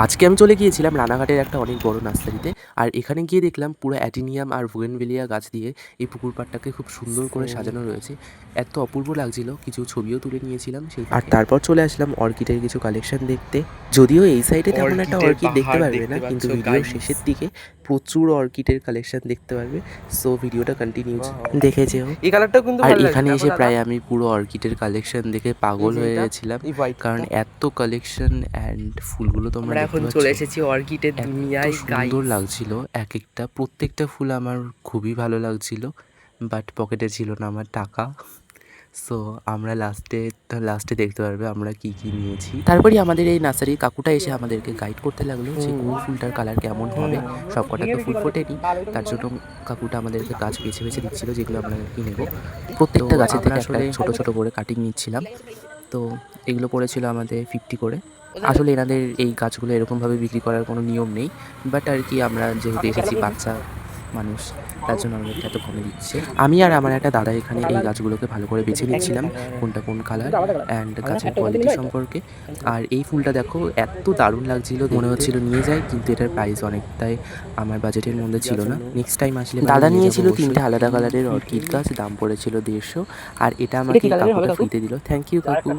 আজকে আমি চলে গিয়েছিলাম রানাঘাটের একটা অনেক বড় নার্সারিতে। আর এখানে গিয়ে দেখলাম পুরো অ্যাডিনিয়াম আর বুগেনভেলিয়া গাছ দিয়ে এই পুকুর পাড়টাকে খুব সুন্দর করে সাজানো রয়েছে। এত অপূর্ব লাগছিল, কিছু ছবিও তুলে নিয়েছিলাম সেই আর তারপর চলে আসলাম অর্কিডের কিছু কালেকশন দেখতে। যদিও এই সাইডে তেমন একটা অর্কিডের অর্কিড দেখতে পাহাড় পারবে না, দেখতে কিন্তু পাচ্ছ ভিডিওর গাইস। শেষের দিকে প্রচুর অর্কিডের কালেকশন দেখতে পারবে। সো ভিডিওটা কন্টিনিউ দেখে যেও। এই কালারটাও কিন্তু আর ভালো লাগছে, এখানে দেখো এসে দাদা। প্রায় আমি পুরো অর্কিডের কালেকশন দেখে এই পাগল যে হয়ে এটা, গেছিলাম, এই কারণ হোয়াইটটা। এত কালেকশন অ্যান্ড ফুলগুলো তোমরা আমরা দেখতে এখন পাচ্ছ চলে এসেছি অর্কিডের এত দুনিয়ায় সুন্দর গাইস। লাগছিল। এক একটা প্রত্যেকটা ফুল আমার খুবই ভালো লাগছিল, বাট পকেটে ছিল না আমার টাকা। সো আমরা লাস্টে দেখতে পারবে আমরা কি কি নিয়েছি। তারপরে আমাদের এই নার্সারির কাকুটা এসে আমাদেরকে গাইড করতে লাগলো যে কোন ফুলটার কালার কেমন হবে। সব কটা তো ফুল ফোটেনি, তার জন্য কাকুটা আমাদেরকে গাছ বেছে বেছে দিচ্ছিল যেগুলো আমরা কি নেব। প্রত্যেকটা গাছের থেকে আসলে ছোট ছোট করে কাটিং নিচ্ছিলাম। তো এগুলো পড়েছিল আমাদের 50 করে। আসলে এনাদের এই গাছগুলো এরকমভাবে বিক্রি করার কোনো নিয়ম নেই, বাট আর কি আমরা যেহেতু এসেছি বাচ্চা মানুষ, তার জন্য আমাদেরকে এত কমে দিচ্ছে। আমি আর আমার একটা দাদা এখানে এই গাছগুলোকে ভালো করে বেছে নিচ্ছিলাম কোনটা কোন কালার অ্যান্ড গাছের কোয়ালিটি সম্পর্কে। আর এই ফুলটা দেখো এত দারুণ লাগছিল, মনে হচ্ছিল নিয়ে যাই, কিন্তু এটার প্রাইস অনেকটাই আমার বাজেটের মধ্যে ছিল না। নেক্সট টাইম আসলে দাদা নিয়েছিল 3টে আলাদা কালারের অর্কিড গাছ, দাম পড়েছিল 150, আর এটা আমাকে কাকুটা ফ্রিতে দিল। থ্যাংক ইউ কাকু।